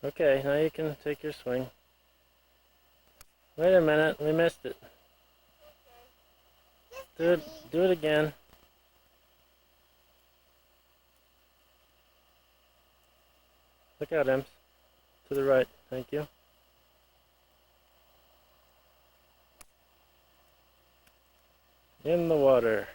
Okay, now you can take your swing. Wait a minute, we missed it. Do it again. Look out, Ems. To the right, thank you. In the water.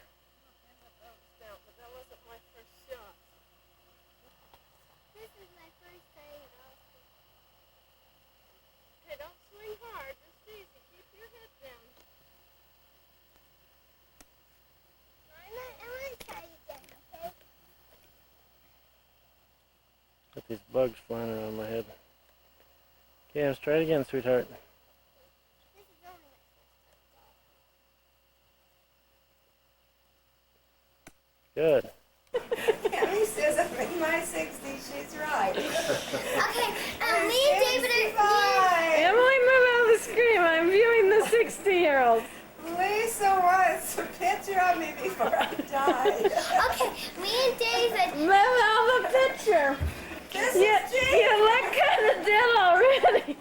Got these bugs flying around my head. Okay, let's try it again, sweetheart. Good. Emily says I'm in my 60s, she's right. Okay, me and David are... Emily, move out of the screen. I'm viewing the 60-year-old. Lisa wants a picture of me before I die. Okay, me and David... Move out of the picture. This You look kind of dead already.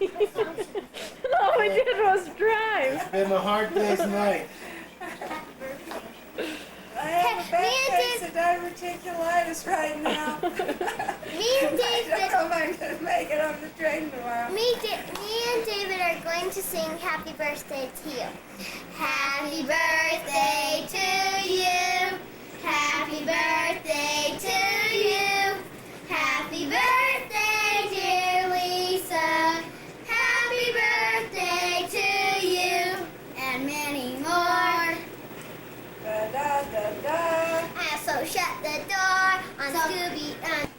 All we did was drive. It's been a hard day's night. I have a bad case of diverticulitis right now. Me and David... I don't know if I'm going to make it on the train tomorrow. Me and David are going to sing Happy Birthday to you. Happy birthday to you. Happy birthday to you. Happy birthday, dear Lisa. Happy birthday to you. And many more. Da da da da. And so shut the door on Scooby and...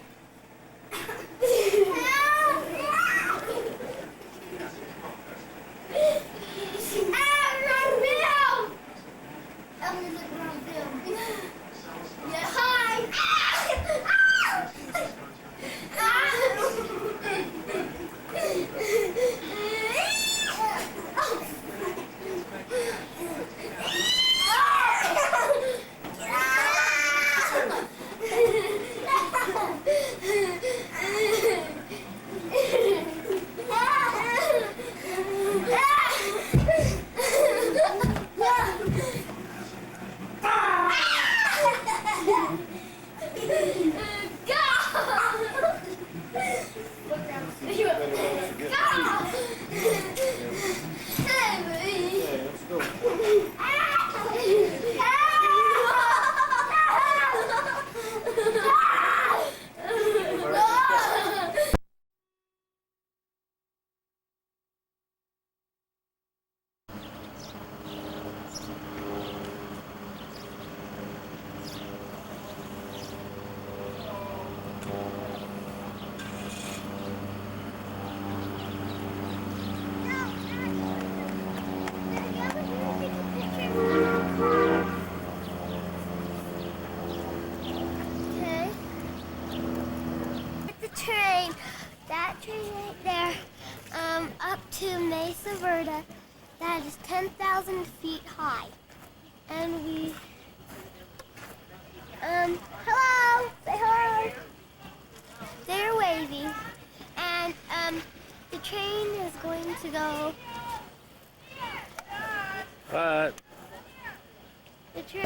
That train right there, up to MesaVerde, that is 10,000 feet high. And we, hello, say hello. They're waving, and the train is going to go. But The train.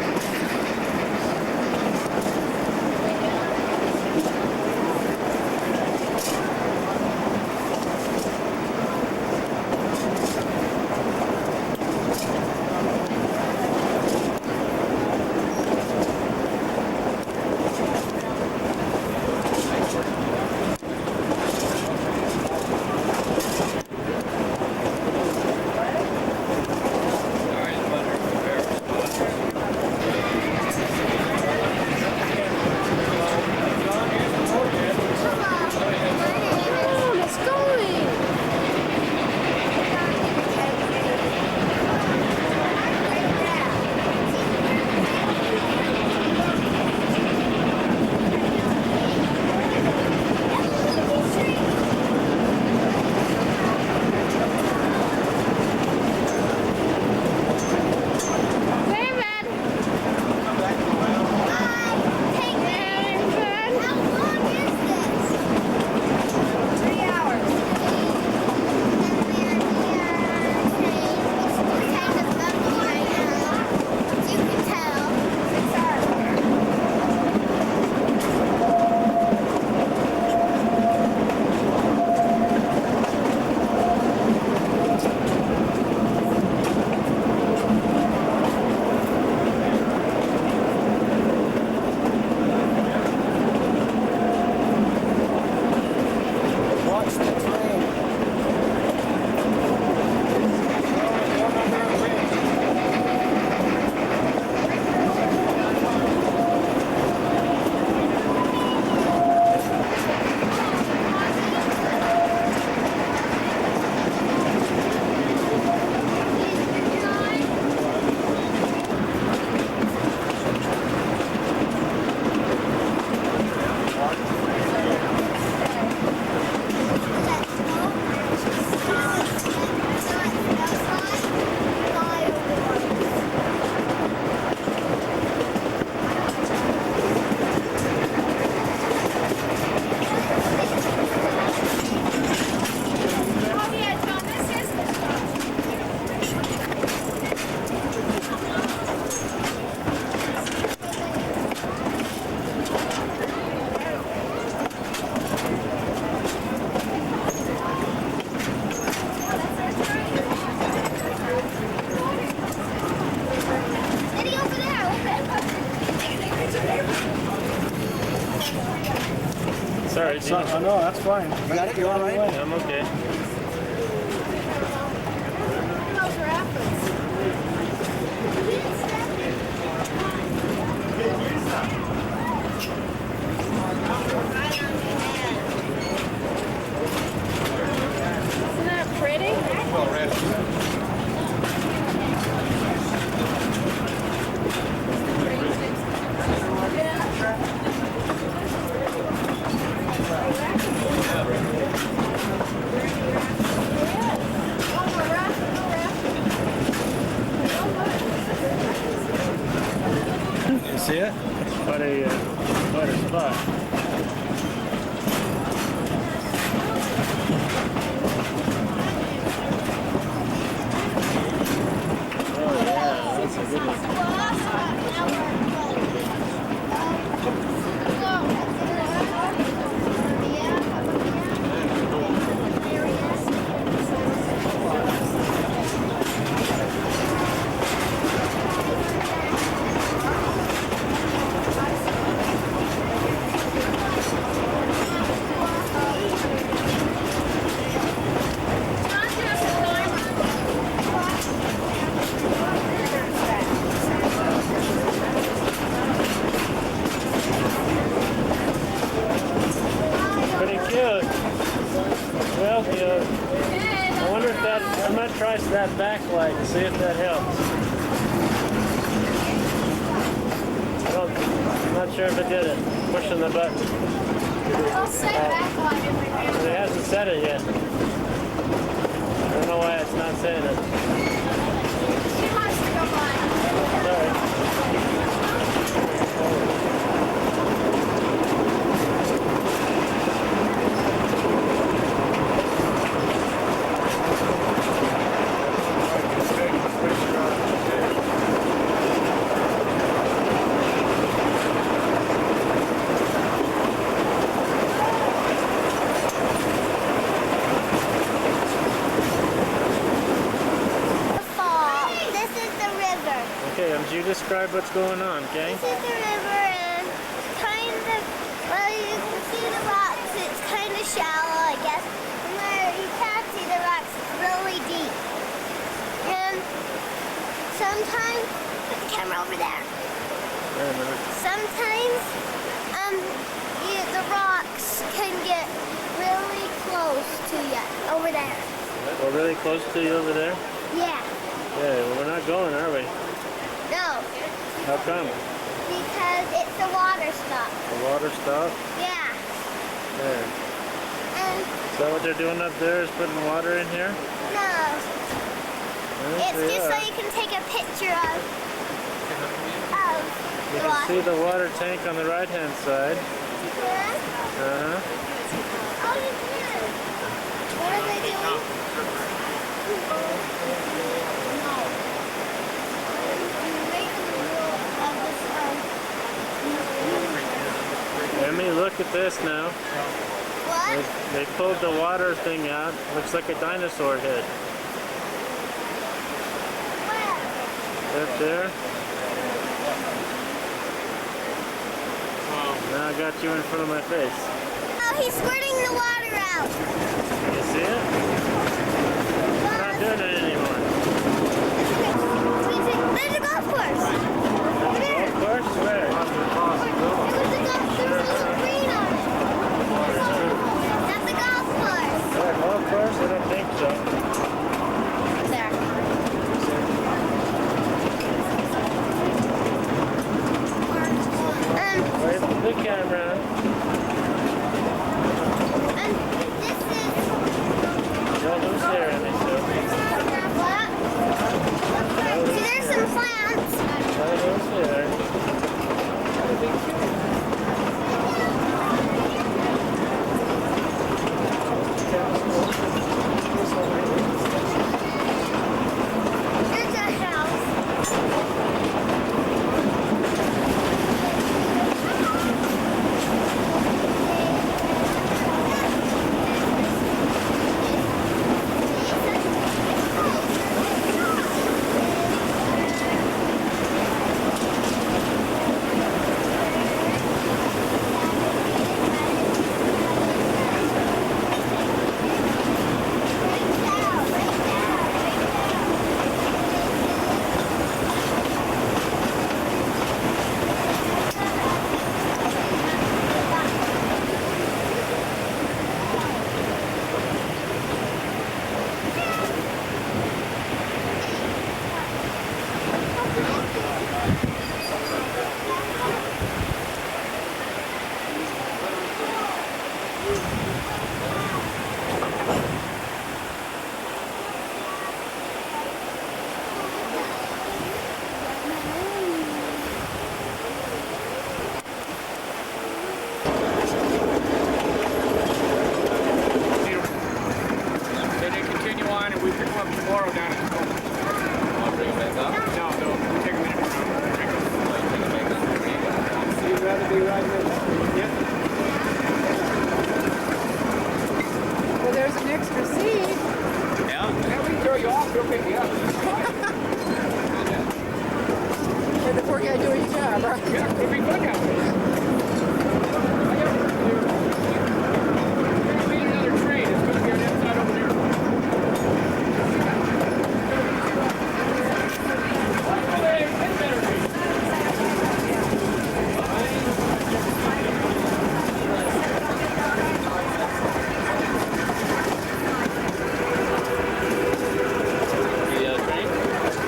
Sorry, So, no, that's fine. You got it? You all right? I'm okay. Those rapids. Isn't that pretty? You see it? Quite a spot. Oh yeah, that's a good one. Pretty cute. Real cute. I wonder if that, I'm gonna try that backlight and see if that helps. I'm not sure if it did it. Pushing the button. I'll say backlight in my hand. It hasn't said it yet. I don't know why it's not saying it. She wants to go by. Sorry. This is the river. Okay, you describe what's going on, okay? This is the river and kind of, well, you can see the rocks. It's kind of shallow, I guess. And where you can't see the rocks, it's really deep. And sometimes, put the camera over there. Wait a minute. Sometimes, the rocks can get really close to you over there. We're really close to you over there? Yeah. Yeah, we're not going, are we? No, How come? because it's a water stop. The water stopped? Yeah. There. And Is that what they're doing up there, is putting water in here? no, Yes, it's they just are. so you can take a picture of You the can water. see the water tank on the right-hand side. Yeah. Uh-huh. Oh, you can. What are they doing? Emmy, look at this now. What? They pulled the water thing out. Looks like a dinosaur head. Where? Right there. Now I got you in front of my face. Oh, he's squirting the water out. You see it? We're not doing it anymore. There's a golf course. Over there. Of course, where? There was a little green on it. That's a golf course. Golf course? I don't think so. There. Wait for the camera. And this is No, who's there, Emmy? what? See, there's some plants. No, who's there? There's a house. to be right with you. Yep. Well, there's an extra seat. Yeah. Yeah, we can throw you off. We'll pick you up. Let the poor guy do his job, right? Yeah, it'll be fun out there. There's been another train. It's going to be on the other side over there.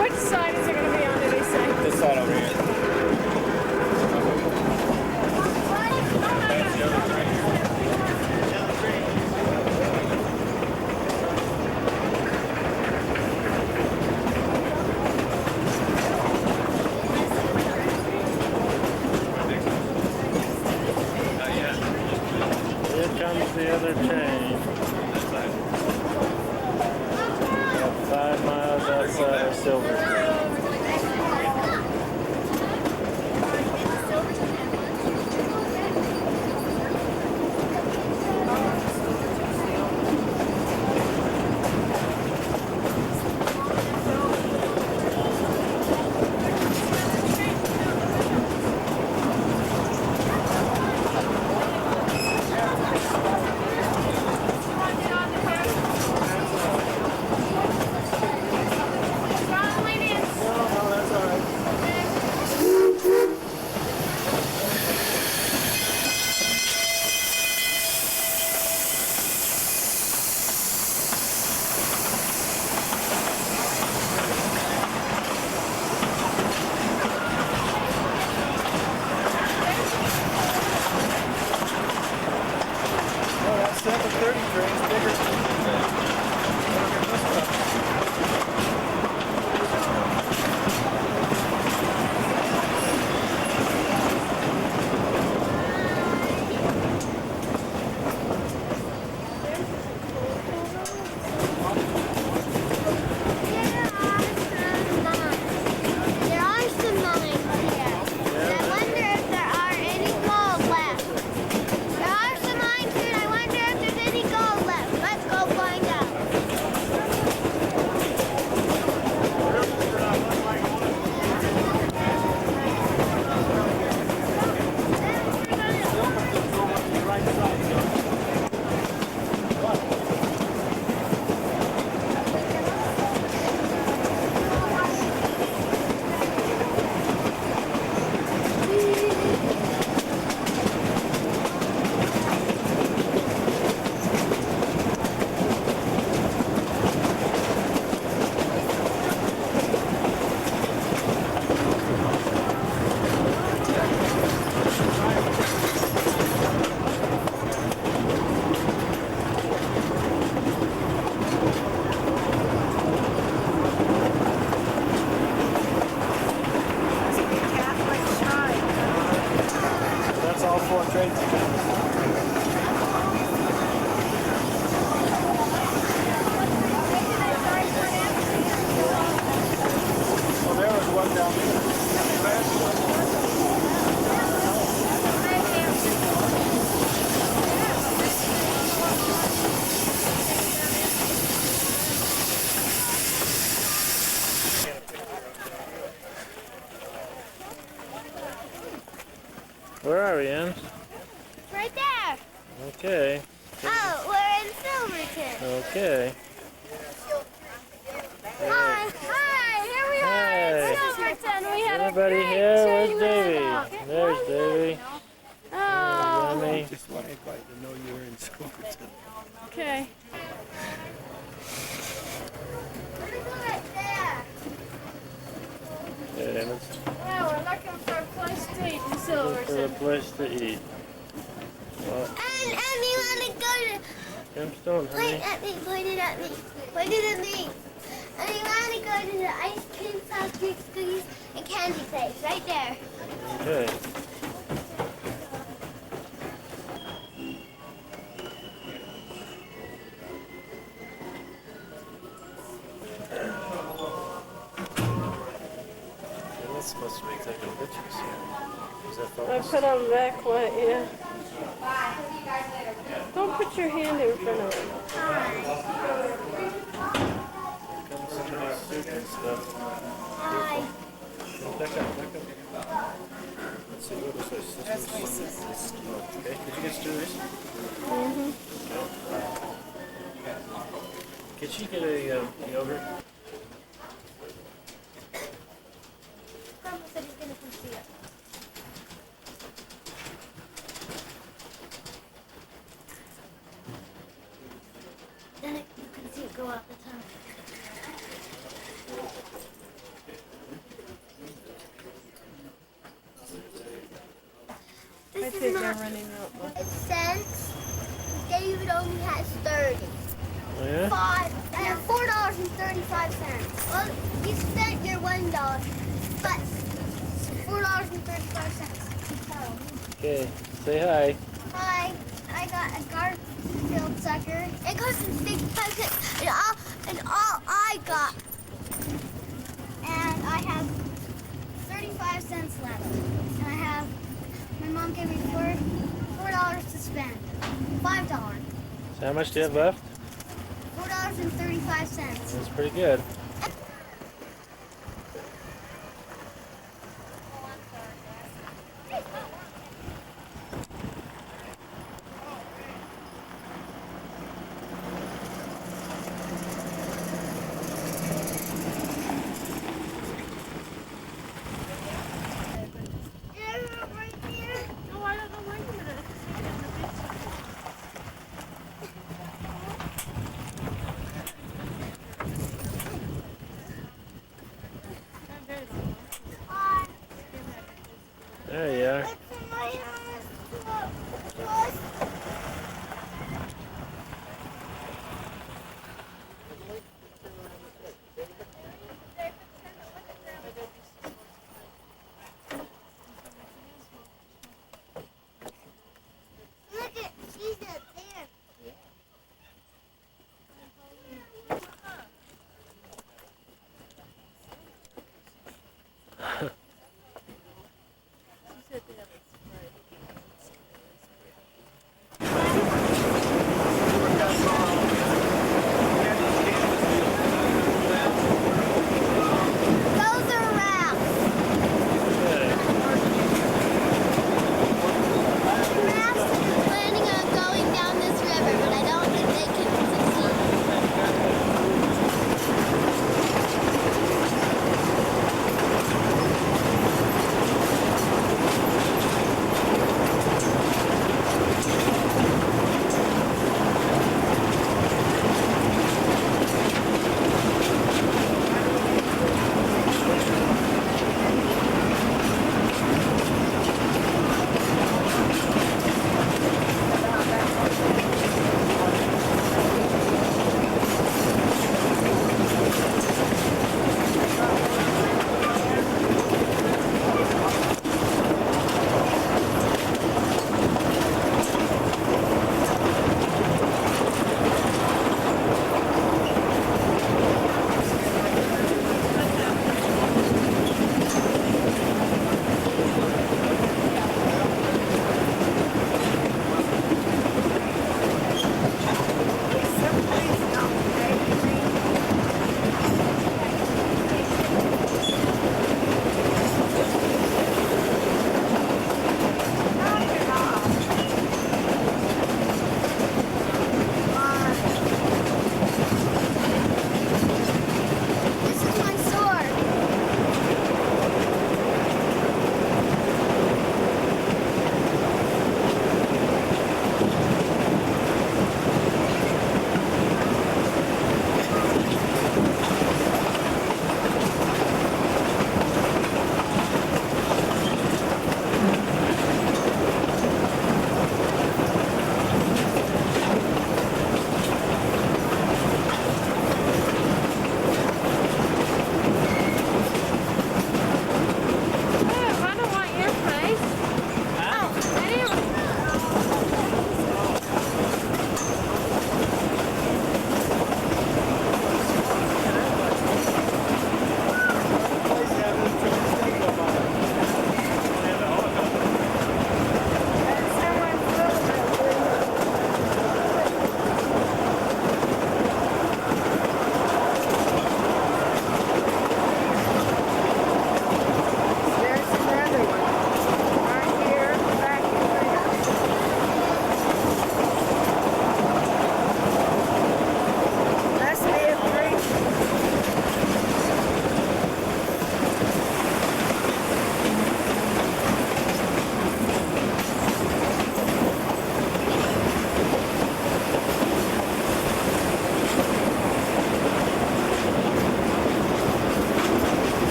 Which side is it going to be on, did he say? This side over here. Here comes the other train. About 5 miles outside of Silverton. Well, that 7:30 train's bigger than this one. There are some mines here. And I wonder if there are any gold left. There are some mines here, and I wonder if there's any gold left. Let's go find out. Catholic shrine. That's all 4 trains. Well, there was one down Where are we, Em? Right there. Okay. Oh, we're in Silverton. Okay. Hi. Hi, here we are in Hi. Silverton. We had Anybody a great here? Where's train Davy? ride. There's Davy. Oh, Yummy. Just want everybody to know you were in Silverton. okay. We're gonna go right there. Okay, let's Yeah, we're looking for a place to eat in look for a Silverton. place to eat. Well, And you want to go to Gemstone, honey. point at me, point it at me, point it at me. And you want to go to the ice cream, soft drinks, cookies, and candy place right there. Okay. You're not supposed to be taking pictures here. Is that I focused? put on backlight, yeah. Don't put your hand in front of it. Comes to the soup and stuff. Hi. Back up, back up. Let's see, what was this? That's Mesa's. Okay, did you get Stu's? Mm-hmm. Could she get a yogurt? Grandpa said he's gonna come see us. Then you can see it go out the top. I This think is they're not running out. 5 cents. David only has 30. Oh yeah? $4.35. Well, you spent your $1, but $4.35. Okay, say hi. Hi, I got a Garfield sucker. It cost me 65 cents, and all I got, and I have 35 cents left. And I have, my mom gave me $4 to spend. $5. So how much do you have left? $4.35. That's pretty good. Right there. No, I don't know. Wait a minute.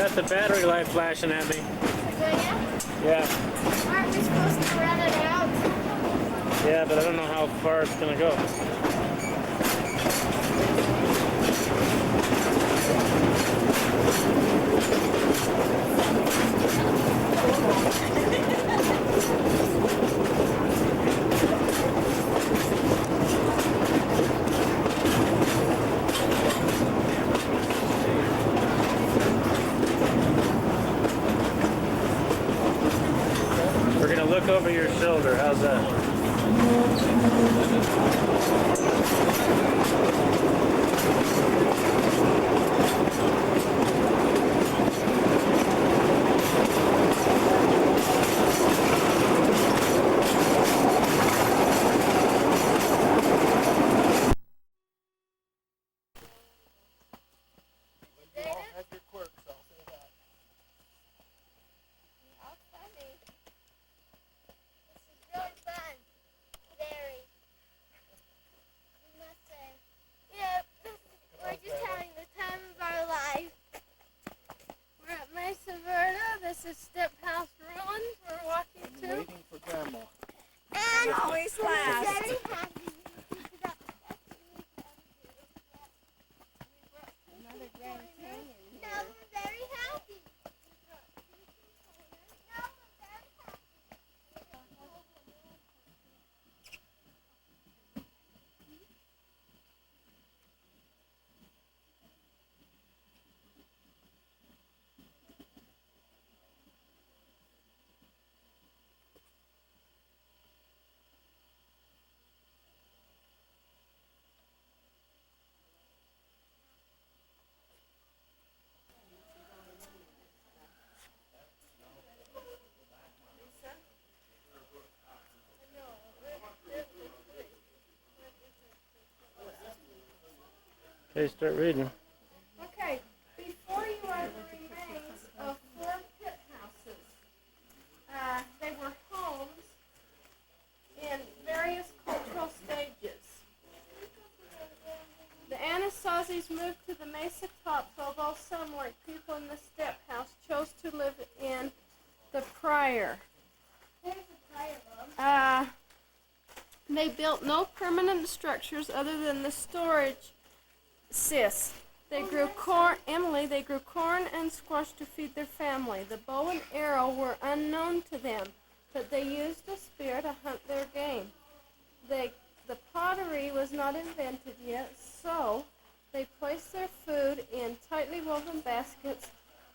got the battery light flashing at me. Yeah. Aren't we supposed to run it out? Yeah, but I don't know how far it's gonna go. We're gonna look over your shoulder. How's that? Have your quirks, I'll say that. How funny. This is really fun. Very. We must say. Yeah, we're just having the time of our life. We're at MesaVerde. This is Step House Ruins we're walking I'm to. waiting for Grandma. And Always we're last. very happy. Another Grand Canyon. No, we're very happy. No, we're very happy. Okay, start reading. Okay, before you are the remains of 4 pit houses. They were homes in various cultural stages. The Anasazis moved to the mesa tops, although some, like people in the step house, chose to live in the prior. They built no permanent structures other than the storage. They grew corn, they grew corn and squash to feed their family. The bow and arrow were unknown to them, but they used a spear to hunt their game. The pottery was not invented yet, so they placed their food in tightly woven baskets,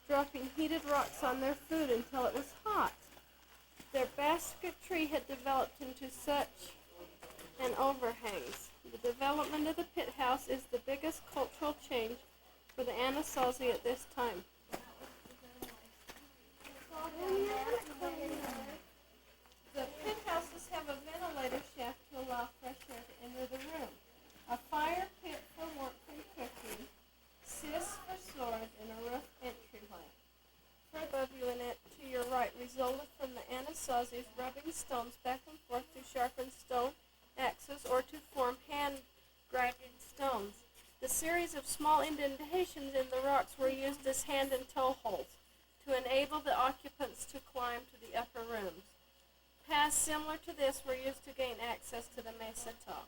dropping heated rocks on their food until it was hot. Their basketry had developed into such an overhangs. The development of the pit house is the biggest cultural change for the Anasazi at this time. The pit houses have a ventilator shaft to allow fresh air to enter the room, a fire pit for warmth and cooking, sieves for storage, and a roof entryway. Further above you and to your right resulted from the Anasazis rubbing stones back and forth to sharpen stone axes or to form hand-grinding stones. The series of small indentations in the rocks were used as hand and toe holds to enable the occupants to climb to the upper rooms. Paths similar to this were used to gain access to the mesa top.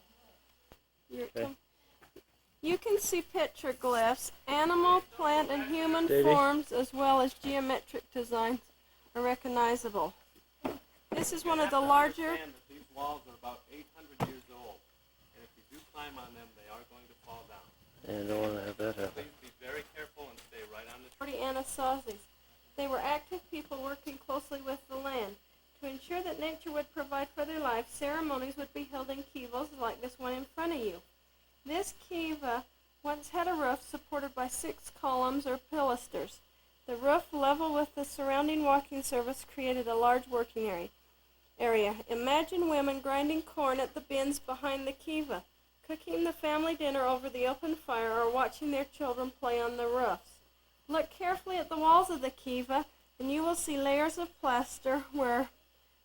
You can see petroglyphs, animal, plant, and human forms, as well as geometric designs are recognizable. This is one of the larger... These walls are about 800 years old, and if you do climb on them, they are going to fall down. And I don't want to have that happen. Please be very careful and stay right on the... 40 Anasazis. They were active people working closely with the land. To ensure that nature would provide for their lives, ceremonies would be held in kivas like this one in front of you. This kiva once had a roof supported by 6 columns or pilasters. The roof, level with the surrounding walking surface, created a large working area. Imagine women grinding corn at the bins behind the kiva, cooking the family dinner over the open fire, or watching their children play on the roofs. Look carefully at the walls of the kiva, and you will see layers of plaster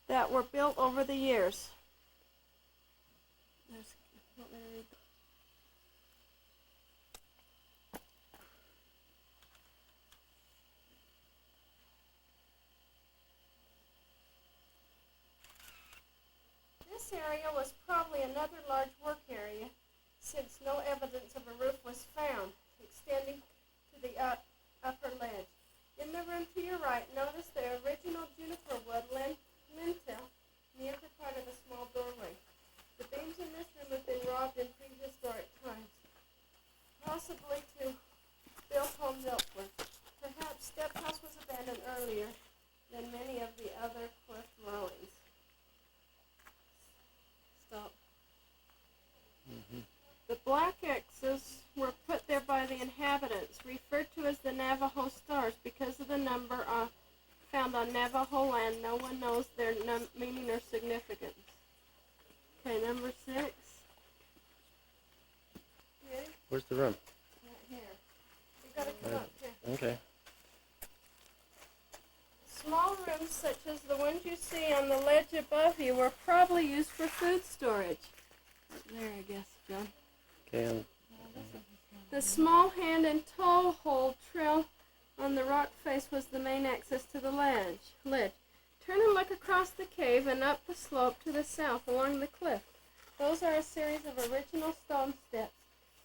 that were built over the years. This area was probably another large work area, since no evidence of a roof was found, extending to the upper ledge. In the room to your right, notice the original juniper wood lintel near the part of the small doorway. The beams in this room have been robbed in prehistoric times, possibly to build homes elsewhere. Perhaps Step House was abandoned earlier than many of the other cliff dwellings. Stop. The black X's were put there by the inhabitants, referred to as the Navajo stars because of the number found on Navajo land. No one knows their meaning or significance. Okay, number 6. Ready? Where's the room? Right here. You gotta come up here. Okay. Small rooms such as the ones you see on the ledge above you were probably used for food storage. Up there, I guess, John. Okay. The small hand and toe hold trail on the rock face was the main access to the ledge. Turn and look across the cave and up the slope to the south along the cliff. Those are a series of original stone steps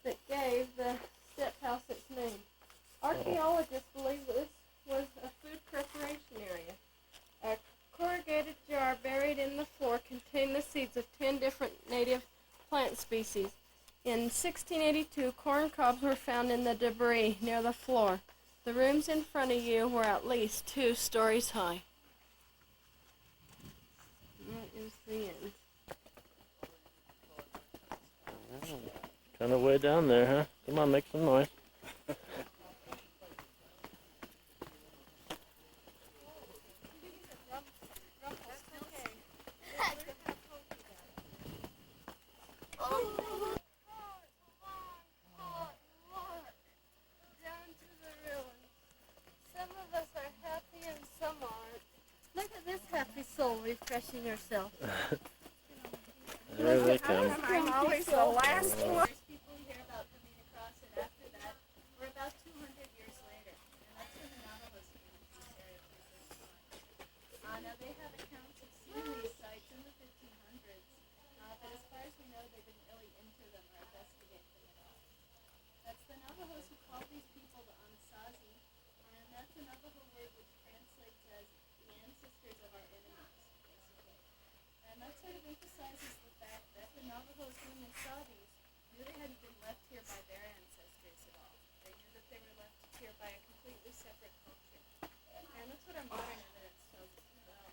that gave the step house its name. Archaeologists believe this was a food preparation area. A corrugated jar buried in the floor contained the seeds of 10 different native plant species. In 1682, corn cobs were found in the debris near the floor. The rooms in front of you were at least 2 stories high. That is the end. Kind of way down there, huh? Come on, make some noise. Happy soul refreshing yourself. There they come. I'm always the last one. First people hear about coming across it after that were about 200 years later, and that's when the Navajos came to this area for the first time. Now they have accounts of seeing these sites in the 1500s, but as far as we know, they didn't really enter them or investigate them at all. That's the Navajos who called these people the Anasazi, and that's a Navajo word which translates as the ancestors of our enemies, basically. And that sort of emphasizes the fact that the Navajos, when they saw these, knew they hadn't been left here by their ancestors at all. They knew that they were left here by a completely separate culture. And that's what our modern evidence tells us as well.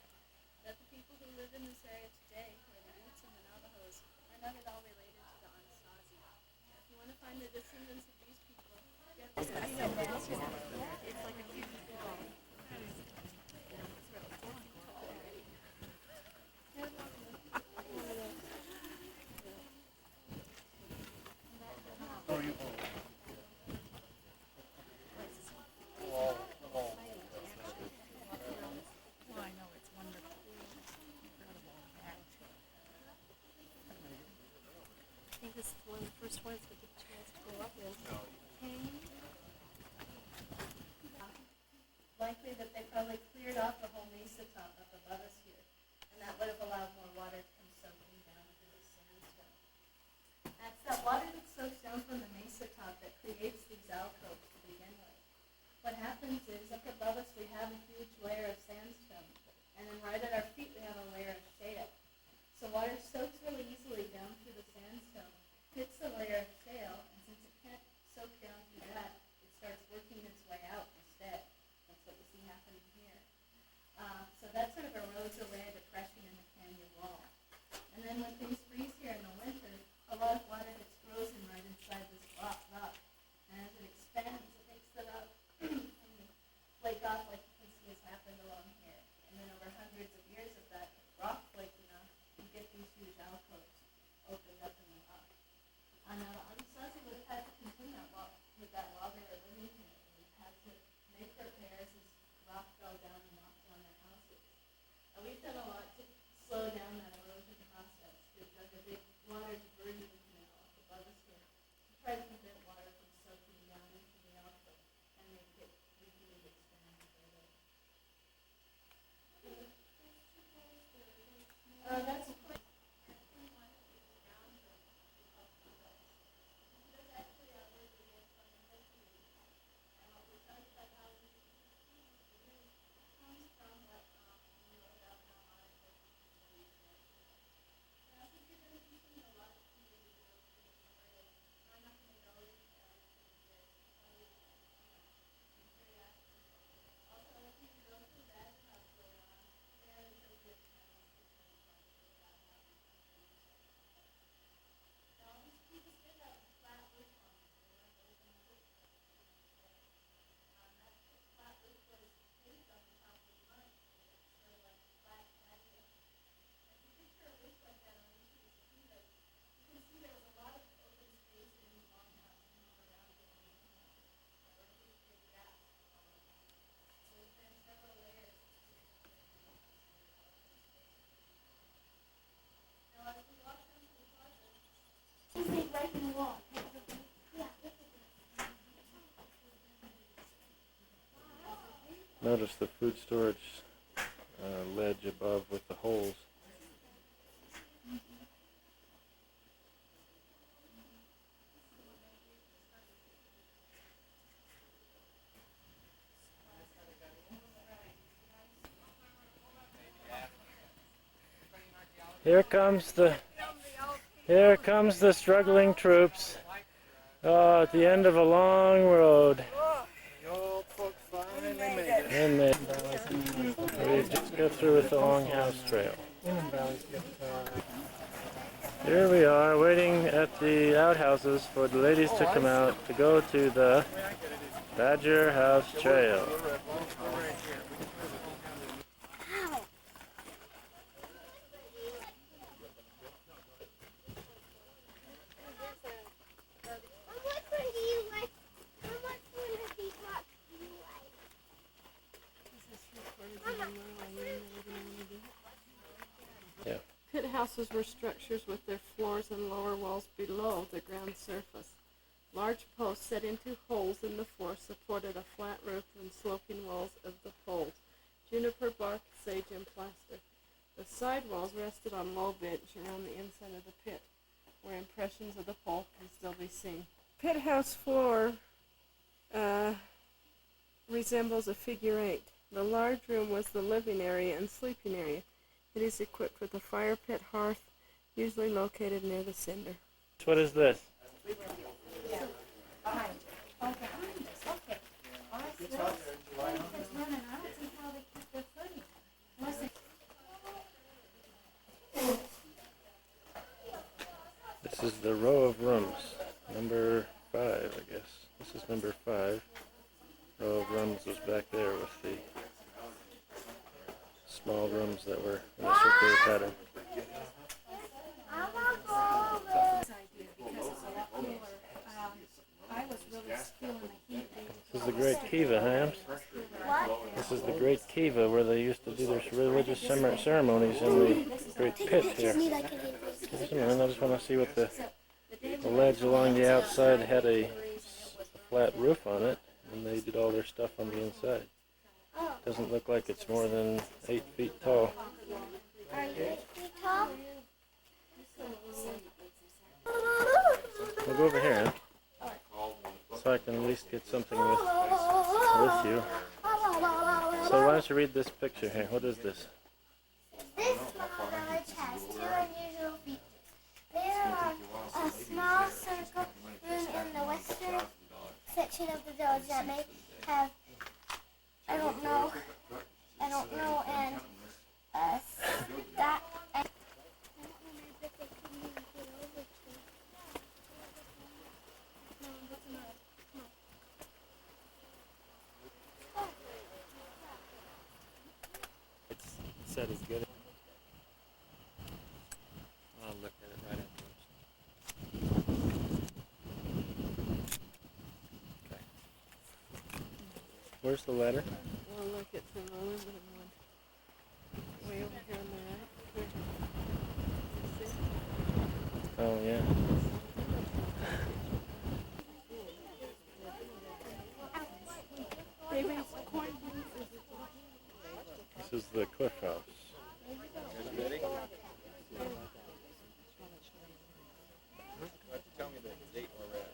That the people who live in this area today, who are the Utes and the Navajos, are not at all related to the Anasazi. If you want to find the descendants of these people, you have to study them down. It's like a huge ball. I think this is one of the first ones with a chance to go up in. Likely that they probably cleared off the whole mesa top up above us here, and that would have allowed more water to come soaking down into the sandstone. That's that water that soaks down from the mesa top that creates these alcoves to begin with. What happens is up above us we have a huge layer of sandstone, and then right at our feet we have a layer of shale. So water soaks really easily down through the sandstone, hits the layer of shale, and since it can't soak down through that, it starts working its way out instead. That's what you see happening here. So that sort of erodes away a depression in the canyon wall. And then when things freeze here in the winter, a lot of water gets frozen right inside this rock. And as it expands, it makes it up and flake off like you can see has happened along here. And then over hundreds of years of that rock flaking off, you get these huge alcoves opened up in the rock. Now the Anasazi would have had to contend with that while they were living here. They had to make repairs as rock fell down and knocked down their houses. We've done a lot to slow down that erosion process. We've dug a big water diversion canal up above us here to try to prevent water from soaking down into the alcove and make it easily expand further. That's Notice the food storage ledge above with the holes. Here comes the struggling troops. Oh, at the end of a long road. The old folks finally made it. And we just got through with the Longhouse Trail. Here we are waiting at the outhouses for the ladies to come out to go to the Badger House Trail. Pit houses were structures with their floors and lower walls below the ground surface. Large posts set into holes in the floor supported a flat roof and sloping walls of the poles, juniper bark, sage, and plaster. The side walls rested on low bench around the inside of the pit, where impressions of the pole can still be seen. Pit house floor resembles a figure 8. The large room was the living area and sleeping area. It is equipped with a fire pit hearth, usually located near the cinder. What is this? This is the row of rooms, number 5, I guess. This is number 5. Row of rooms was back there with the small rooms that were in a circular pattern. This is the Great Kiva, Hams. This is the Great Kiva where they used to do their religious ceremonies in the Great Pit here. Just a minute, I just want to see what the ledge along the outside had a flat roof on it, and they did all their stuff on the inside. Doesn't look like it's more than 8 feet tall. Are you 8 feet tall? We'll go over here, so I can at least get something with you. So why don't you read this picture here? What is this? This small village has 2 unusual features. There are a small circle room in the western section of the village that may have, I don't know, and that. It's said as good. I'll look at it right afterwards. Okay. Where's the letter? We'll look at the aluminum one. Way over here on the right. See? Oh, yeah. This is the Cliff House. Tell me the date we're at.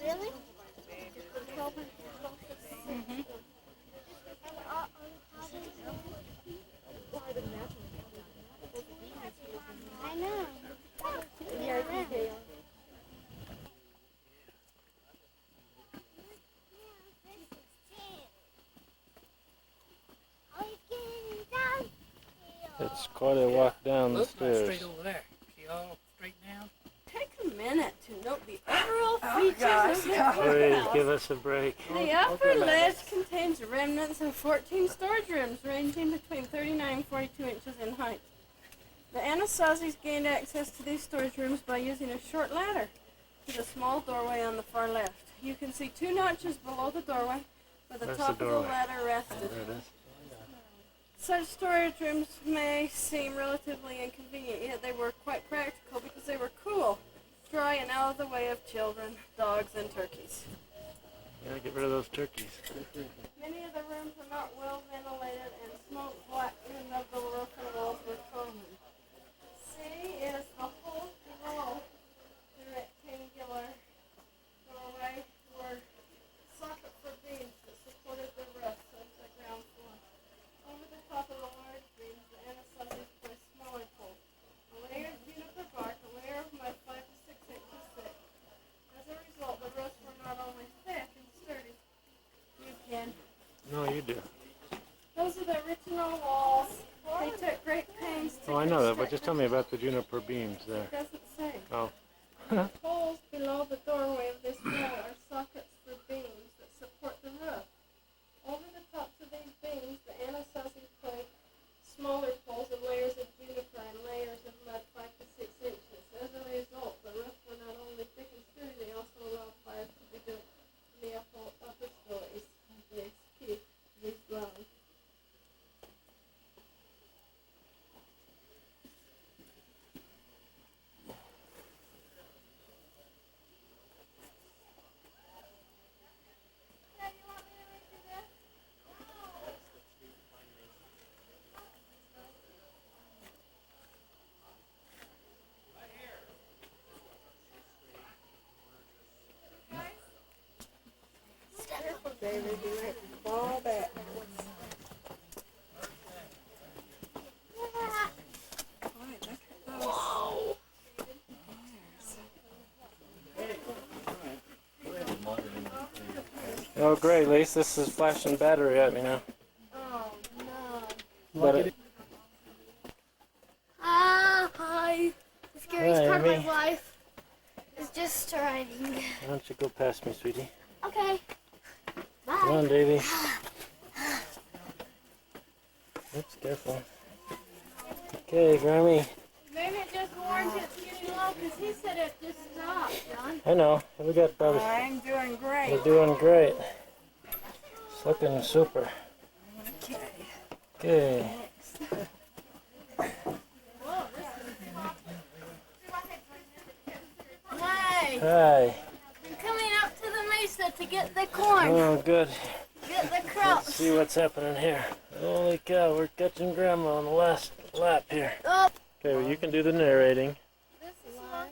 Really? I know. It's quite a walk down the Look, not stairs. straight over there. See all straight down? Take a minute to note the overall Oh, features gosh, of the no. Please house. give us a break. The upper ledge contains remnants of 14 storage rooms ranging between 39 and 42 inches in height. The Anasazis gained access to these storage rooms by using a short ladder to the small doorway on the far left. You can see 2 notches below the doorway where the Where's top the of the doorway? ladder rested. There it is. Such storage rooms may seem relatively inconvenient, yet they were quite practical because they were cool, dry, and out of the way of children, dogs, and turkeys. Yeah, get rid of those turkeys. Many of the rooms were not well ventilated, and smoke blackening of the roof and walls were common. C is the hole below the rectangular doorway were socket for beams that supported the roof of the ground floor. Over the top of the large beams, the Anasazis placed smaller poles. A layer of juniper bark, a layer of mud 5 to 6 inches thick. As a result, the roofs were not only thick and sturdy. You can. No, you do. Those are the original walls. They took great pains to Oh, I know that, but construct just tell me about the juniper beams there. It doesn't say. Oh. The holes below the doorway of this wall are sockets for beams that support the roof. Over the tops of these beams, the Anasazis placed smaller poles and layers of juniper and layers of mud 5 to 6 inches. As a result, the roofs were not only thick and sturdy, they also allowed fires to be built in the upper stories. This key to these dwellings. David, you might fall back. Oh, great, Lise. This is flashing battery at me now. Oh no. But it, Hi. The scariest Hi, part of my Amy. life is just riding. why don't you go past me, sweetie? Okay. Bye. Come on, Davy. Oops, careful. Okay, Grammy. Maybe it just warns you it's getting low because he said it just stopped, John. I know. We got probably. I'm doing great. We're doing great. It's looking super. Okay. Hey, Hi. I'm coming up to the mesa to get the corn, Oh, good. get the Let's crops. see what's happening here. Holy cow, we're catching Grandma on the last lap here. Oh, Okay, well, you can do the narrating. this is line.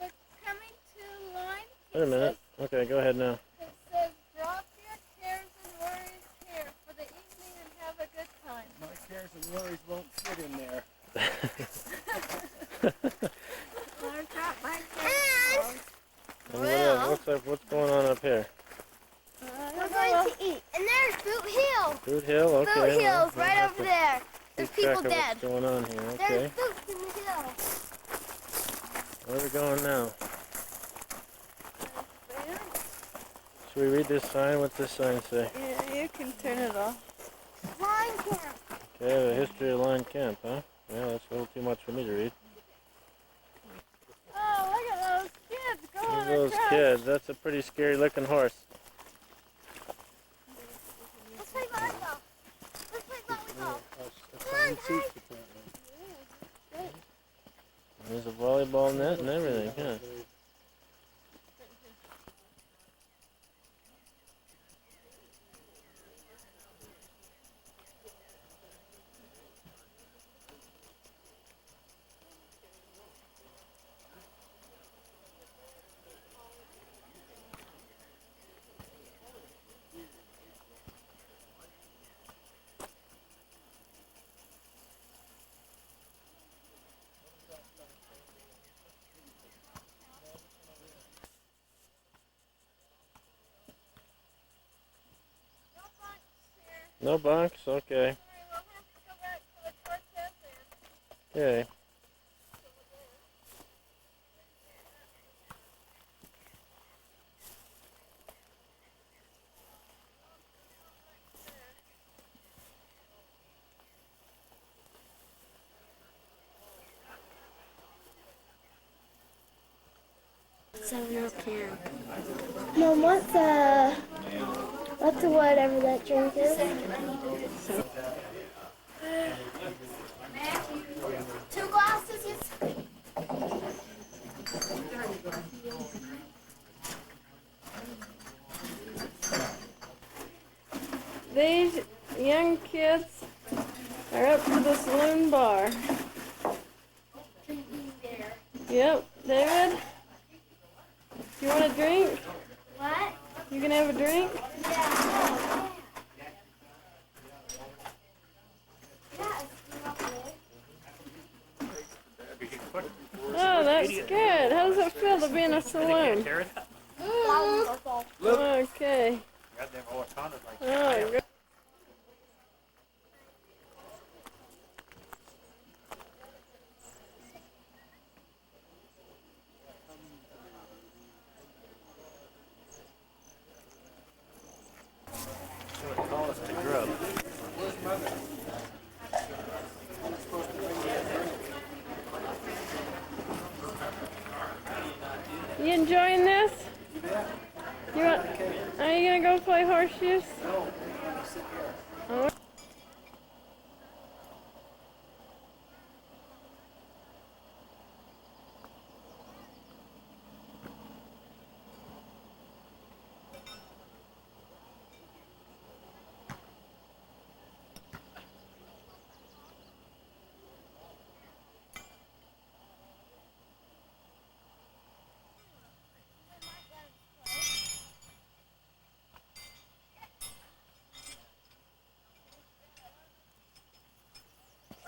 We're coming to line. Wait a minute. Okay, go ahead now. It says, drop your cares and worries here for the evening and have a good time. My cares and worries won't fit in there. I've got my And what else? What's going on up here? We're going to eat. And there's Boot Hill. Boot Hill? Okay. Boot well, Hill's we'll right have over to there. There's keep track people of dead. What's going on here? There's Okay. boots in the hill. Where are we going now? Should we read this sign? What's this sign say? Yeah, you can turn it off. Line camp. Okay, the history of Line Camp, huh? Yeah, that's a little too much for me to read. Oh, look at those kids Look going at those across. kids. That's a pretty scary looking horse. Let's play volleyball. Let's play volleyball. Fine seats apparently. There's a volleyball net and everything, huh? No bunks? Okay. Okay. 7-Up can. Mom, what's whatever that drink is? Two glasses, yes. These young kids are up to the saloon bar. Yep, David? You want a drink? What? You can have a drink? Yeah. Oh, that's good. How does it feel to be in a saloon? Okay. Oh, good. Call us to grub. You enjoying this? You want, are you gonna go play horseshoes? Oh.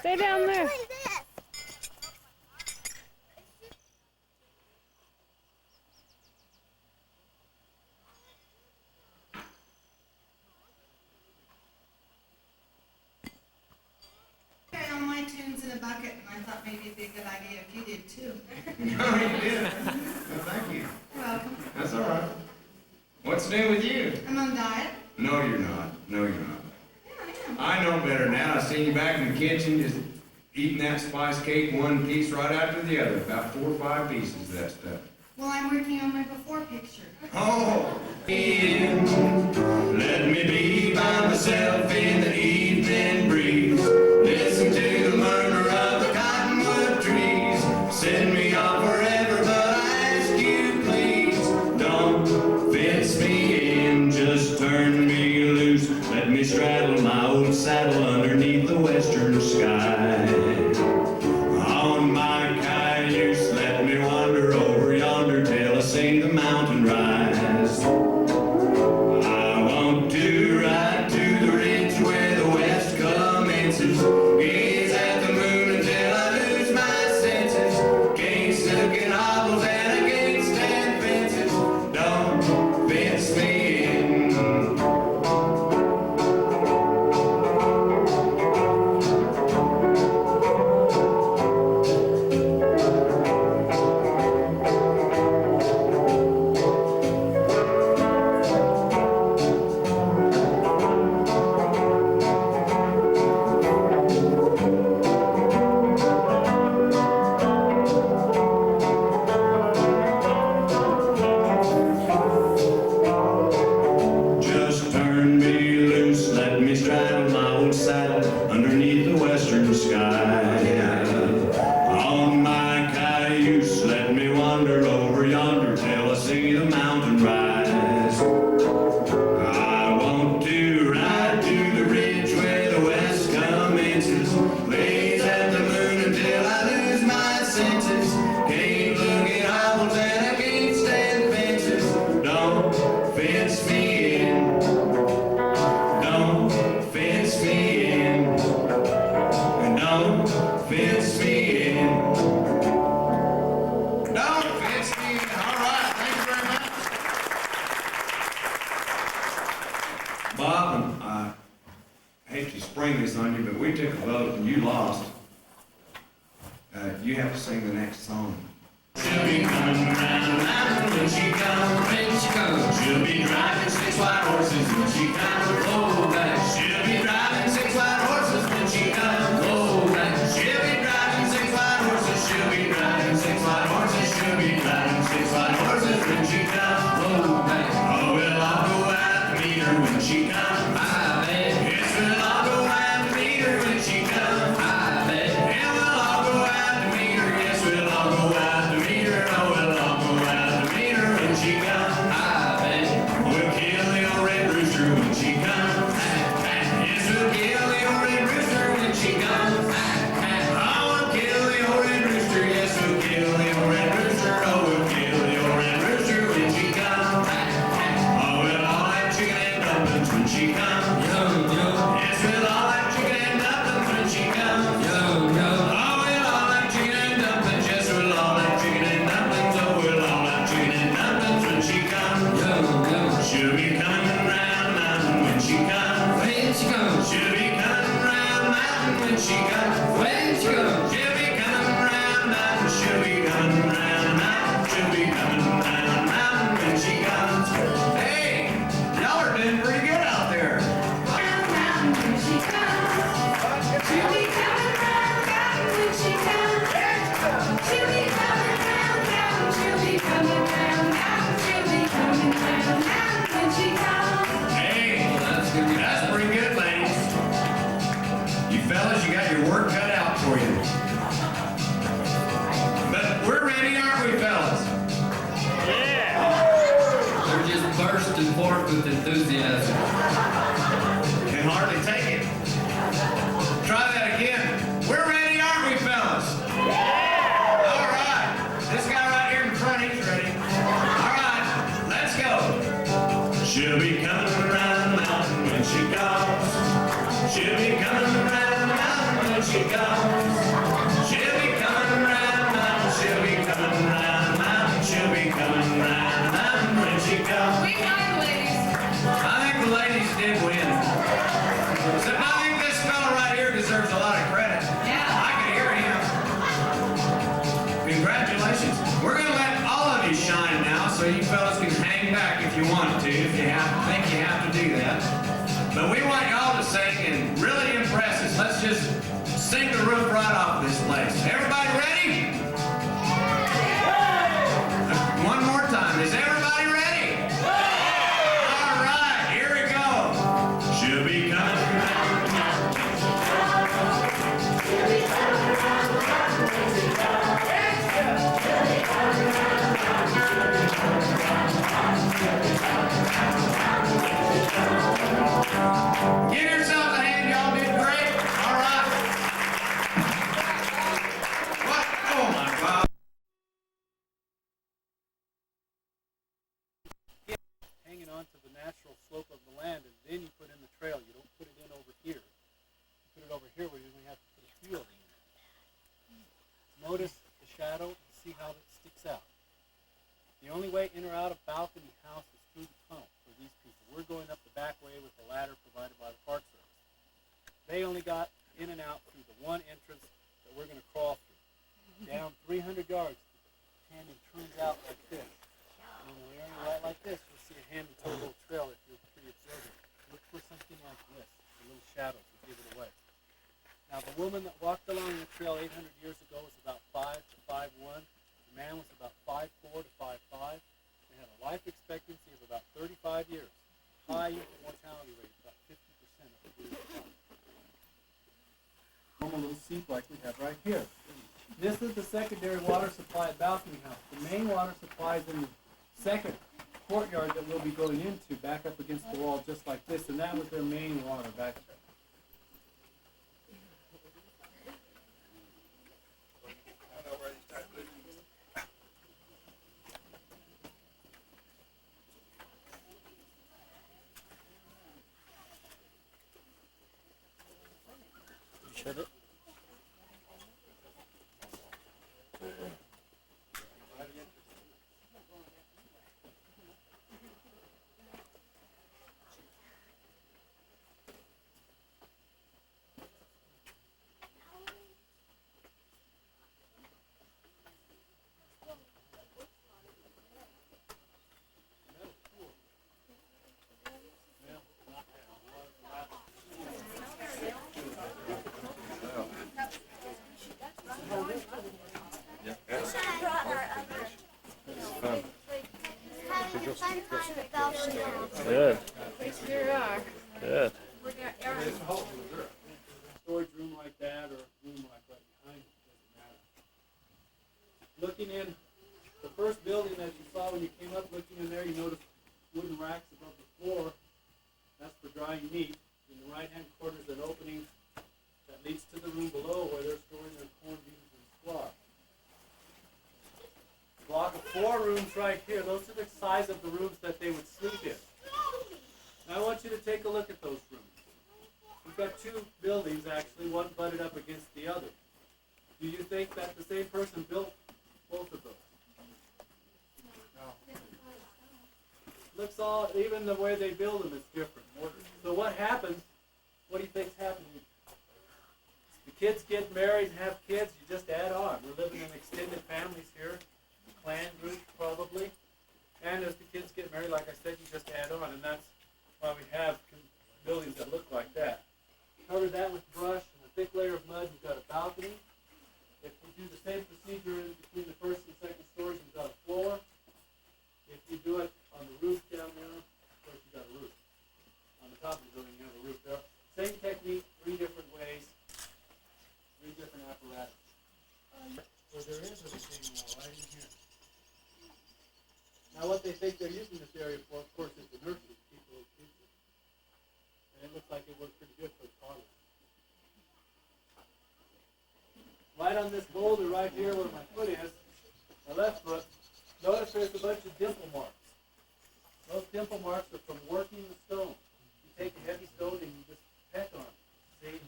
Stay down there. I got all my tunes in a bucket, and I thought maybe it'd be a good idea if you did too. No, you did. No, thank you. You're welcome. That's all right. What's new with you? I'm on diet. No, you're not. No, you're not. Yeah, I am. I know better now. I seen you back in the kitchen just eating that spice cake one piece right after the other. About 4 or 5 pieces of that stuff. Well, I'm working on my before picture. Oh! Let me be by myself in the evening breeze. Listen to the murmur of the cottonwood trees. Send me off wherever, but I ask you please. Don't fence me in, just turn me loose. Let me straddle my old saddle underneath the western sky. On my cayuse, let me wander over yonder till I see the mountain rise. I want to ride to the ridge where the west commences. Gaze at the moon until I lose my senses. Can't stuck in hobbles and I can't stand fences. Don't fence me in. Just turn me loose, let me straddle my old saddle underneath the western sky. On my cayuse, let me wander over yonder till I see the mountain rise. I want to ride to the ridge where the west commences. Gaze at the moon until I lose my senses. Can't look at hobbles and I can't stand fences. Don't fence me in. Don't fence me in. Don't fence me in. Don't fence me in. All right, thank you very much. Bob, I hate to spring this on you, but we took a vote and you lost. You have to sing the next song. She'll be coming round the mountain when she comes. She'll be driving 6 white horses when she comes. Oh, that she'll be driving 6 white horses when she comes. Oh, that she'll be driving 6 white horses. She'll be driving 6 white horses. She'll be driving 6 white horses when she comes. When she comes. She'll be coming round mountain. She'll be coming round mountain. She'll be coming round mountain when she comes. Hey, y'all are doing pretty good out there. Round mountain when she comes. She'll be coming round mountain when she comes. She'll be coming round mountain. She'll be coming round mountain. She'll be coming round mountain when she comes. Hey, that's pretty good, ladies. You fellas, you got your work cut out for you. But we're ready, aren't we, fellas? They're just bursting forth with enthusiasm. Can hardly take it. Try that again. We're ready, aren't we, fellas? All right. This guy right here in front, he's ready. All right, let's go. She'll be coming around the mountain when she comes. She'll be coming around the mountain when she comes. She'll be coming around the mountain. She'll be coming around the mountain. She'll be coming around the mountain when she comes. We got it, ladies. I think the ladies did win. Except I think this fella right here deserves a lot of credit. Yeah. I can hear him. Congratulations. We're going to let all of you shine now, so you fellas can hang back if you want to, if you think you have to do that. But we want y'all to sing and really impress us. Let's just sing the roof right off this place. Everybody ready? One more time. Is everybody ready? All right, here we go. She'll be coming around the mountain. She'll be coming around the mountain when she comes. She'll be coming around the mountain. She'll be coming around the mountain. She'll be coming around the mountain when she comes. Give yourself a hand, y'all did great. All right. What? Oh my God. Hanging on to the natural slope of the land, and then you put in the trail. You don't put it in over here. You put it over here where you're going to have to put a field in. Notice the shadow and see how it sticks out. The only way in or out of balcony house is through the tunnel for these people. We're going up the back way with the ladder provided by the Park Service. They only got in and out through the one entrance that we're going to crawl through. Down 300 yards, the canyon turns out like this. And when you're on right like this, you'll see a hand-and-toe little trail if you're pretty observant. Look for something like this, the little shadows that give it away. Now, the woman that walked along the trail 800 years ago was about 5 to 5'1". The man was about 5'4 to 5'5". They had a life expectancy of about 35 years. High infant mortality rate, about 50% of the group. A little seep like we have right here. This is the secondary water supply at Balcony House. The main water supply is in the second courtyard that we'll be going into, back up against the wall just like this, and that was their main water back there. Shut it. Having a fun time at Balcony House. Good. Sure are. Good. Storage room like that or a room like right behind it, doesn't matter. Looking in the first building as you saw when you came up, looking in there, you noticed wooden racks above the floor. That's for drying meat. In the right-hand corner is an opening that leads to the room below where they're storing their corn, beans, and squash. Block of 4 rooms right here. Those are the size of the rooms that they would sleep in. Now I want you to take a look at those rooms. We've got 2 buildings actually, one butted up against the other. Do you think that the same person built both of those? No. Looks all, even the way they build them is different. So what happens, what do you think's happening? It's kids get married and have kids, you just add on. We're living in extended families here, clan group probably. And as the kids get married, like I said, you just add on, and that's why we have buildings that look like that. Cover that with brush and a thick layer of mud. You've got a balcony. If we do the same procedure in between the first and second stories, you've got a floor. If you do it on the roof down there, of course you've got a roof. On the top of the building, you have a roof there. Same technique, 3 different ways, 3 different apparatus. Well, there is a retaining wall right in here. Now, what they think they're using this area for, of course, is the nursery to keep little kids in. And it looks like it worked pretty good for the toddlers. Right on this boulder right here where my foot is, my left foot, notice there's a bunch of dimple marks. Those dimple marks are from working the stone. You take a heavy stone and you just peck on it. See,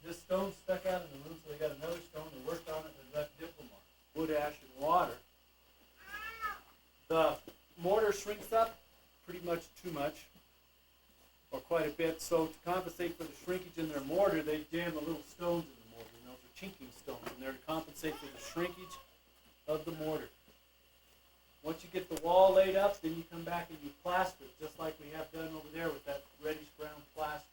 this stone stuck out in the room, so they got another stone that worked on it and left dimple marks. Wood, ash, and water. The mortar shrinks up pretty much too much, or quite a bit. So to compensate for the shrinkage in their mortar, they jam the little stones in the mortar. And those are chinking stones in there to compensate for the shrinkage of the mortar. Once you get the wall laid up, then you come back and you plaster it, just like we have done over there with that reddish brown plaster.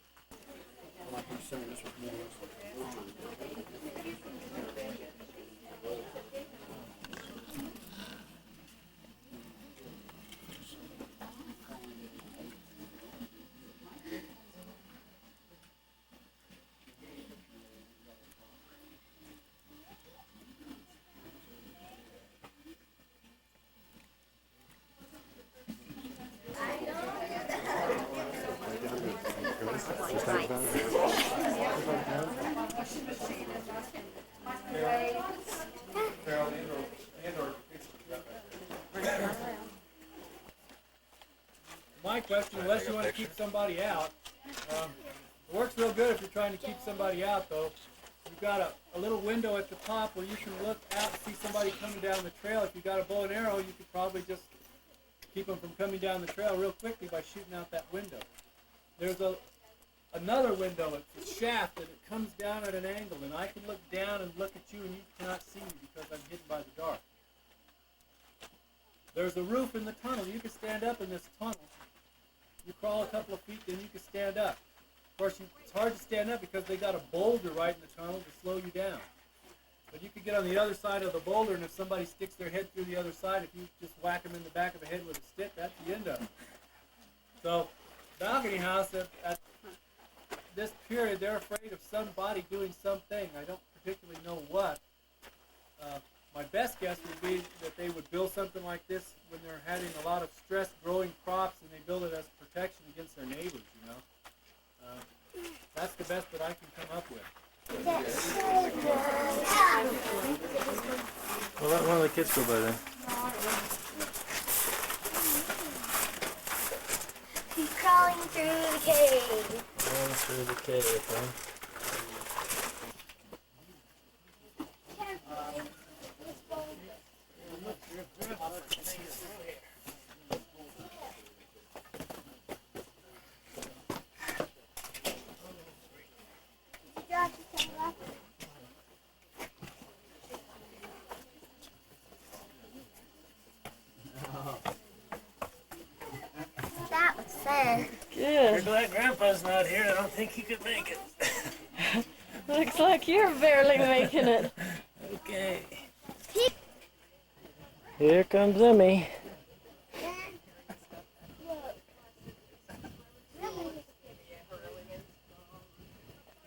My question, unless you want to keep somebody out, it works real good if you're trying to keep somebody out, though. You've got a little window at the top where you can look out and see somebody coming down the trail. If you've got a bow and arrow, you could probably just keep them from coming down the trail real quickly by shooting out that window. There's another window, it's a shaft, and it comes down at an angle, and I can look down and look at you, and you cannot see me because I'm hidden by the dark. There's a roof in the tunnel. You can stand up in this tunnel. You crawl a couple of feet, then you can stand up. Of course, it's hard to stand up because they got a boulder right in the tunnel to slow you down. But you can get on the other side of the boulder, and if somebody sticks their head through the other side, if you just whack them in the back of the head with a stick, that's the end of it. So, balcony house, at this period, they're afraid of somebody doing something. I don't particularly know what. My best guess would be that they would build something like this when they're having a lot of stress growing crops, and they build it as protection against their neighbors, you know. That's the best that I can come up with. Well, let one of the kids go by then. He's crawling through the cave. Going through the cave, huh? That was fun. We're Good. glad Grandpa's not here. I don't think he could make it. Looks like you're barely making it. Okay. Here comes Emmy.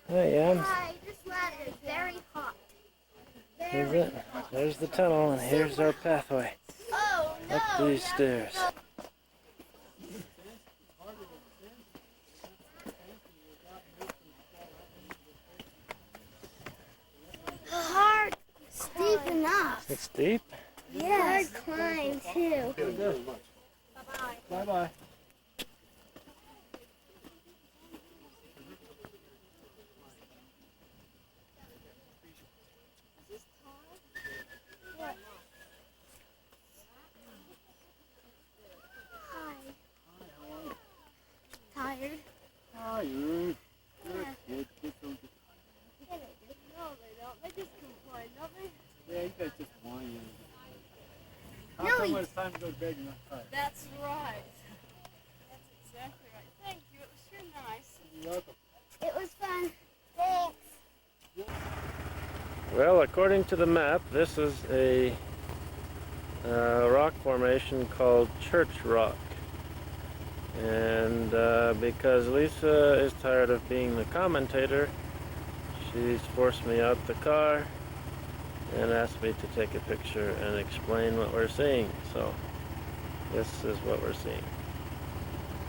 Hey, Em. Hi, this ladder is very hot. Here's it. There's the tunnel, and here's our pathway Oh no! up these stairs. Hard, steep enough. It's deep. Hard climb too. Bye-bye. Tired. Hi, good. Good. Good. Yeah, I do. No, Yeah, you guys just whine. How No, come you- when it's time to go to bed, you're not tired? That's right. That's exactly right. Thank you. It was sure nice. You're welcome. It was fun. Thanks. Well, according to the map, this is a rock formation called Church Rock. And because Lisa is tired of being the commentator, she's forced me out the car and asked me to take a picture and explain what we're seeing. So this is what we're seeing.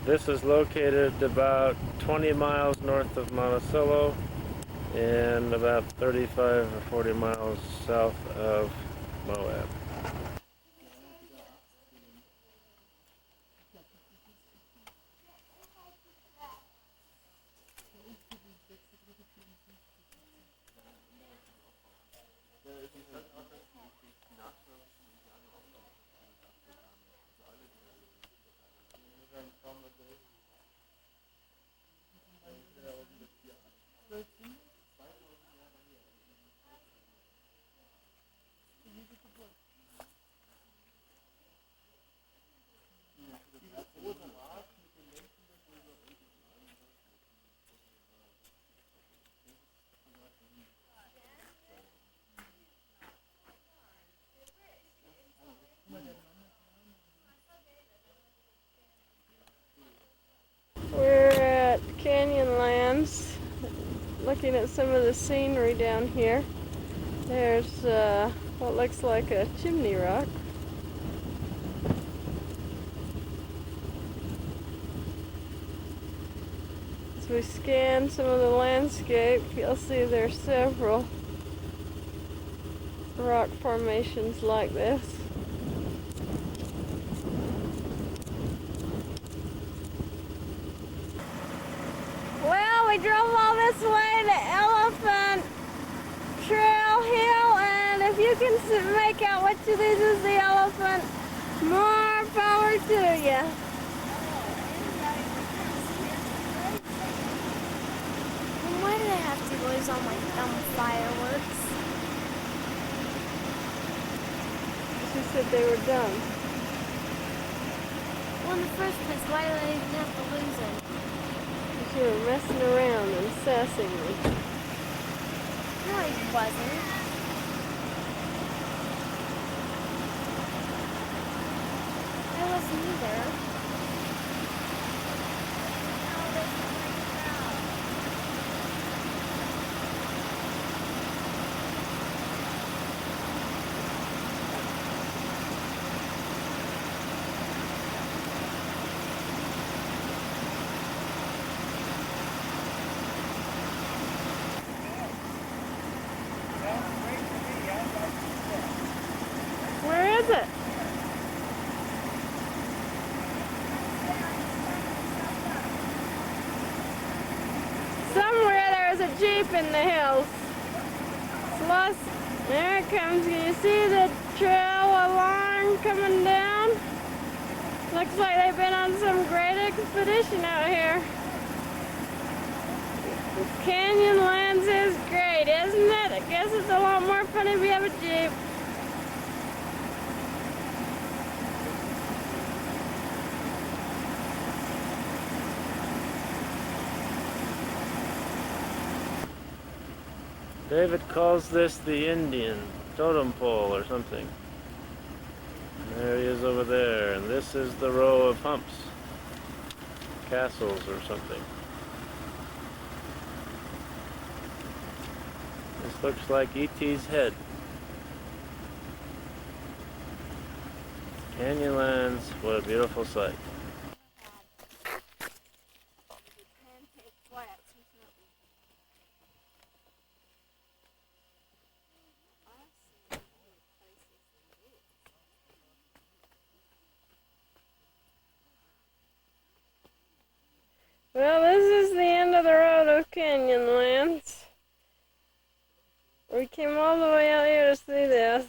This is located about 20 miles north of Monticello and about 35 or 40 miles south of Moab. We're at Canyonlands, looking at some of the scenery down here. There's what looks like a chimney rock. As we scan some of the landscape, you'll see there's several rock formations like this. Well, we drove all this way to Elephant Trail Hill, and if you can make out which of these is the elephant, more power to you. Why did I have to lose all my dumb fireworks? She said they were done. Well, in the first place, why did I even have to lose it? You were messing around and sassing me. No, I wasn't. I wasn't either. Where is it? Somewhere there's a Jeep in the hills. It's lost. There it comes. Can you see the trail alarm coming down? Looks like they've been on some great expedition out here. Canyonlands is great, isn't it? I guess it's a lot more fun if you have a Jeep. David calls this the Indian totem pole or something. There he is over there, and this is the row of humps, castles or something. This looks like E.T.'s head. Canyonlands, what a beautiful sight. Well, this is the end of the road of Canyonlands. We came all the way out here to see this.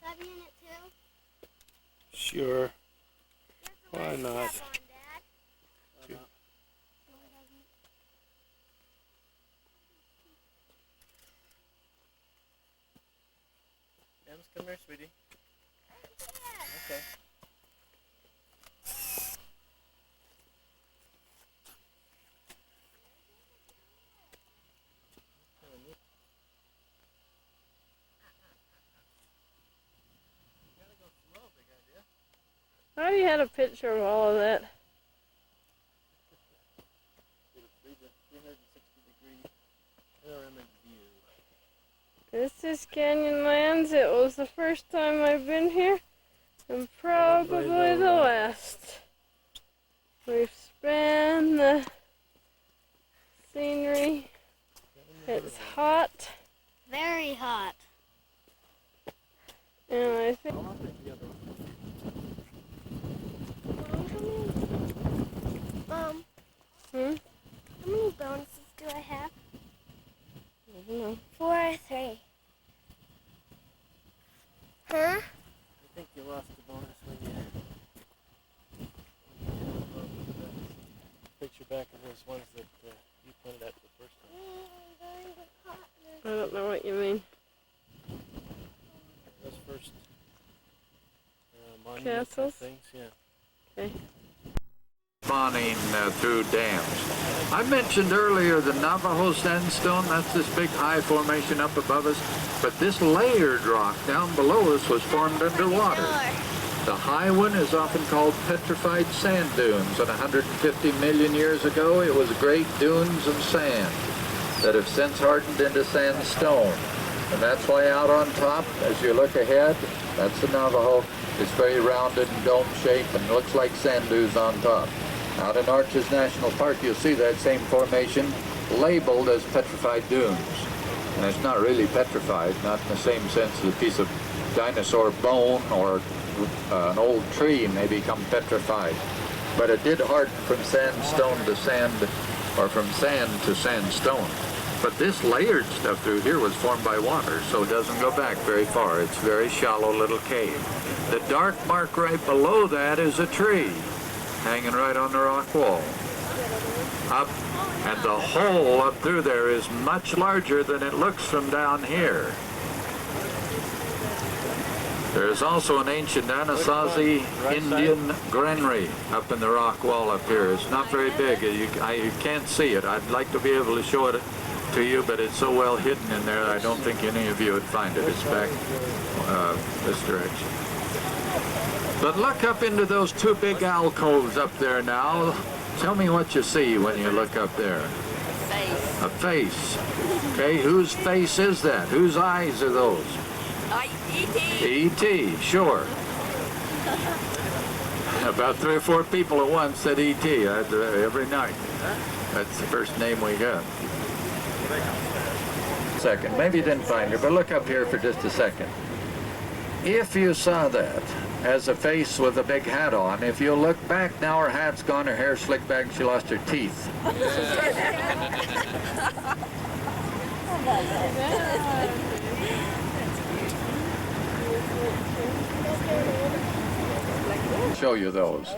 Should I be in it too? Sure. Why not? Ems, come here, sweetie. Okay. I already had a picture of all of that. 360-degree panoramic view. This is Canyonlands. It was the first time I've been here, and probably the last. We've spanned the scenery. It's hot, Very hot. and I think Mom, hmm? how many bonuses do I have? I don't know. 4 or 3? Huh? I think you lost the bonus when you picture back of those ones that you pointed at the first time. I don't know what you mean. Those first monument Castles? things, yeah. Okay. Spawning through dams. I mentioned earlier the Navajo sandstone. That's this big high formation up above us. But this layered rock down below us was formed underwater. The high one is often called petrified sand dunes. And 150 million years ago, it was great dunes of sand that have since hardened into sandstone. And that's why out on top, as you look ahead, that's the Navajo. It's very rounded and dome-shaped and looks like sand dunes on top. Out in Arches National Park, you'll see that same formation labeled as petrified dunes. And it's not really petrified, not in the same sense as a piece of dinosaur bone or an old tree may become petrified. But it did harden from sandstone to sand, or from sand to sandstone. But this layered stuff through here was formed by water, so it doesn't go back very far. It's a very shallow little cave. The dark mark right below that is a tree, hanging right on the rock wall. Up, and the hole up through there is much larger than it looks from down here. There is also an ancient Anasazi Indian granary up in the rock wall up here. It's not very big. You can't see it. I'd like to be able to show it to you, but it's so well hidden in there I don't think any of you would find it. It's back this direction. But look up into those two big alcoves up there now. Tell me what you see when you look up there. A face. Okay, whose face is that? Whose eyes are those? E.T. E.T., sure. About 3 or 4 people at once said E.T. every night. That's the first name we got. Second, maybe you didn't find her, but look up here for just a second. If you saw that as a face with a big hat on, if you look back now, her hat's gone, her hair slicked back, and she lost her teeth. Show you those.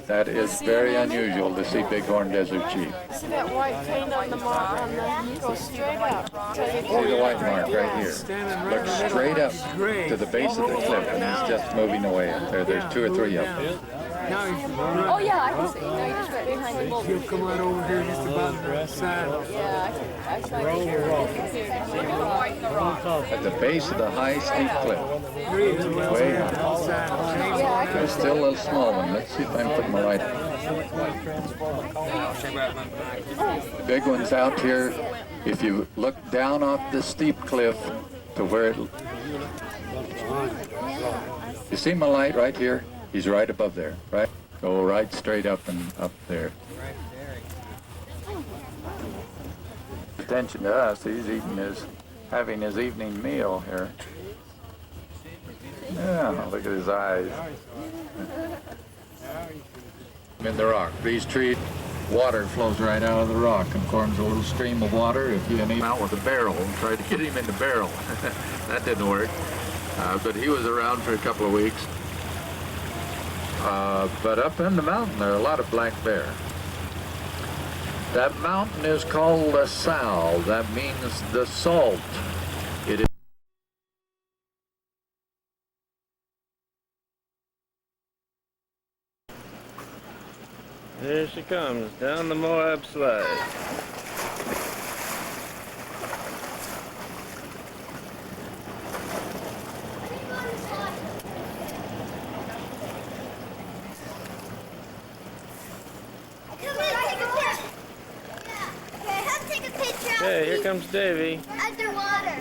That is very unusual to see bighorn desert sheep. See that white paint on the mark on the go straight up. See the white mark right here. Look straight up to the base of the cliff, and he's just moving away up there. There's 2 or 3 of them. Oh yeah, I can see. No, you just right behind the boulder. He'll come right over here just about the side. Yeah, I saw you here. At the base of the high, steep cliff. Way up. There's still a little small one. Let's see if I can put my light on. The big one's out here. If you look down off the steep cliff to where it... You see my light right here? He's right above there, right? Go right straight up and up there. Attention to us, he's having his evening meal here. Yeah, look at his eyes. In the rock, these trees, water flows right out of the rock and forms a little stream of water. If you need him out with a barrel and tried to get him in the barrel, that didn't work. But he was around for a couple of weeks. But up in the mountain, there are a lot of black bear. That mountain is called La Salle. That means the salt. It is. There she comes, down the Moab slide. Hey, here comes Davy. Underwater.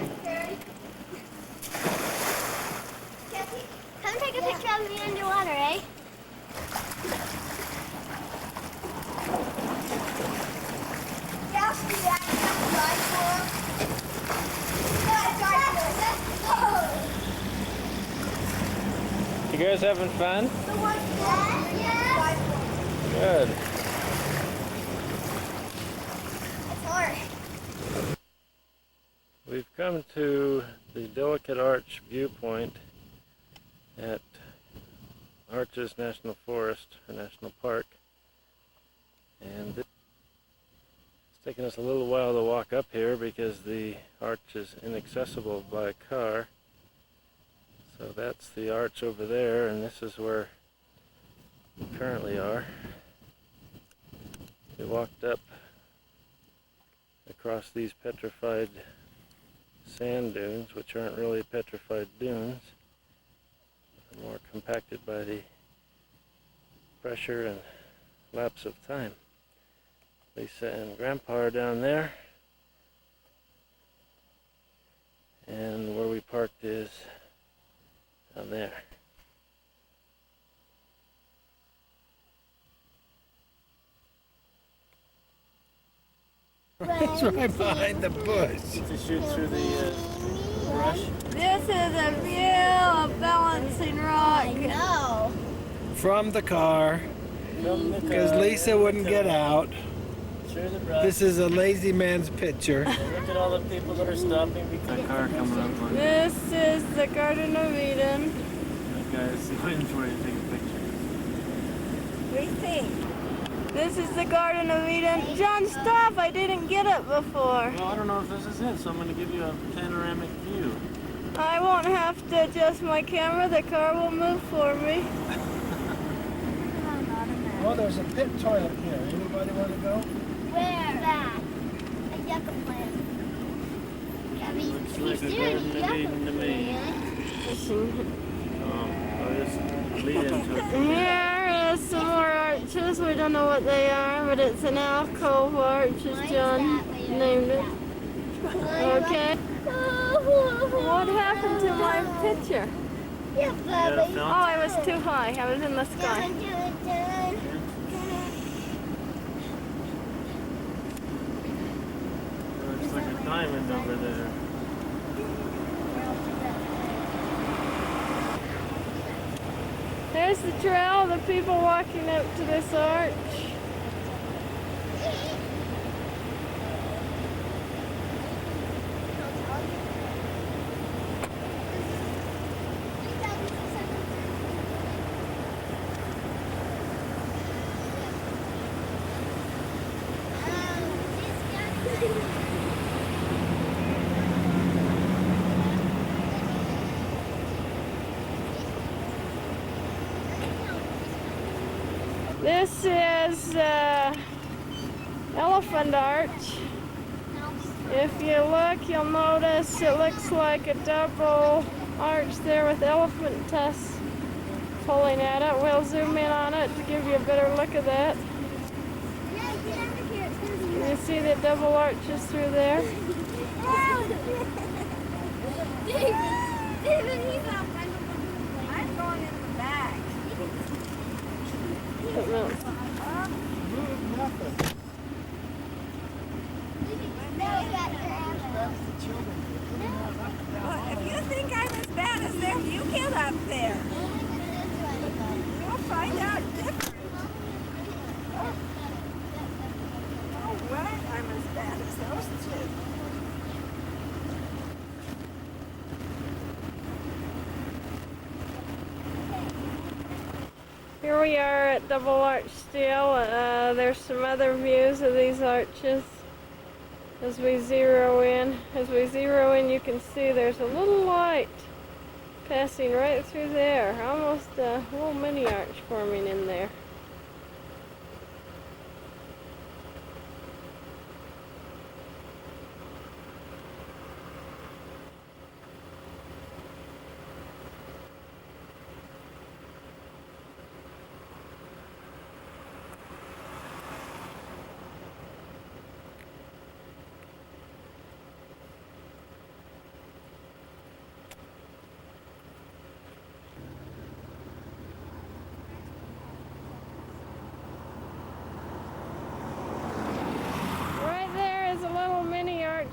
Come take a picture of me underwater, eh? Yeah, I'll see that. You guys having fun? Good. We've come to the Delicate Arch viewpoint at Arches National Forest, or National Park. And it's taken us a little while to walk up here because the arch is inaccessible by car. So that's the arch over there, and this is where we currently are. We walked up across these petrified sand dunes, which aren't really petrified dunes. They're more compacted by the pressure and lapse of time. Lisa and Grandpa are down there, and where we parked is down there. It's right behind the bush. To shoot through the brush. This is a view of Balancing Rock. No. From the car, because Lisa wouldn't get out. Through the brush. This is a lazy man's picture. Look at all the people that are stopping because that car coming up on. This is the Garden of Eden. That guy is waiting for you to take a picture. What do you think? This is the Garden of Eden. John, stop! I didn't get it before. Well, I don't know if this is it, so I'm going to give you a panoramic view. I won't have to adjust my camera. The car will move for me. Oh, there's a pit toilet here. Anybody want to go? Where? That. A yucca plant. Looks like a Garden of Eden to me. Oh, just lead into it. Here is some more arches. We don't know what they are, but it's an alcove arch, as John named it. Okay. What happened to my picture? Yeah, Bubby. Oh, I was too high. I was in the sky. Looks like a diamond over there. There's the trail, the people walking up to this arch. This is Elephant Arch. If you look, you'll notice it looks like a double arch there with elephant tusks pulling at it. We'll zoom in on it to give you a better look at that. You see the double arches through there? David, he's not I'm going in the back. If you think I'm as bad as them, you get up there. You'll find out different. Oh, right, I'm as bad as those two. Here we are at Double Arch Steel. There's some other views of these arches as we zero in. As we zero in, you can see there's a little light passing right through there. Almost a little mini arch forming in there.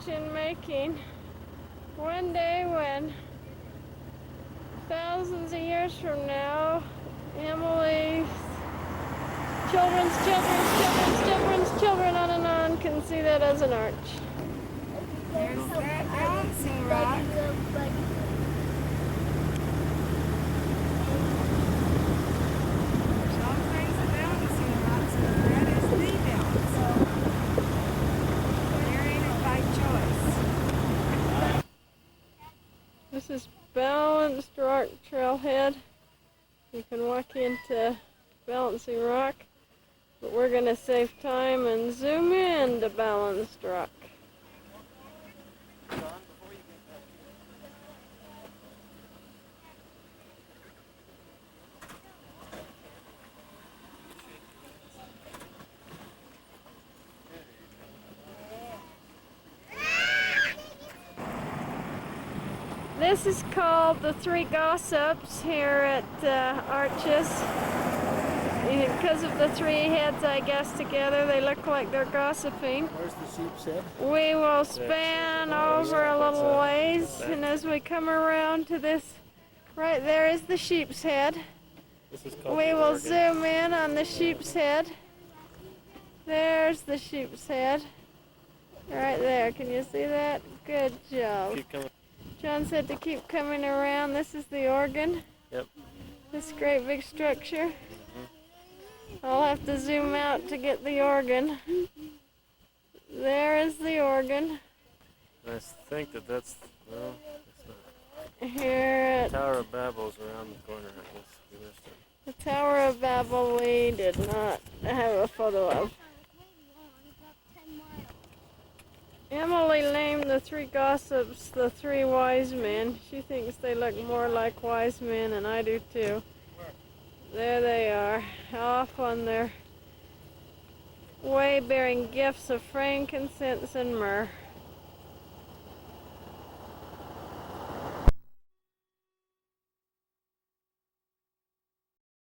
In making. One day when thousands of years from now, Emily's children's children on and on can see that as an arch. There's that balancing rock. There's all kinds of balancing rocks, but that is the balance. There ain't a by choice. This is Balanced Rock Trailhead. You can walk into Balancing Rock, but we're going to save time and zoom in to Balanced Rock. This is called the Three Gossips here at Arches. Because of the three heads, I guess, together, they look like they're gossiping. Where's the sheep's head? We will span over a little ways, and as we come around to this, right there is the sheep's head. We will zoom in on the sheep's head. There's the sheep's head. Right there. Can you see that? Good job. Keep coming. John said to keep coming around. This is the organ. Yep. This great big structure. I'll have to zoom out to get the organ. There is the organ. I think that's, well, it's not. Here at Tower of Babel's around the corner, I guess. We missed it. the Tower of Babel, we did not have a photo of. Emily named the three gossips the three wise men. She thinks they look more like wise men, and I do too. There they are, off on their way bearing gifts of frankincense and myrrh.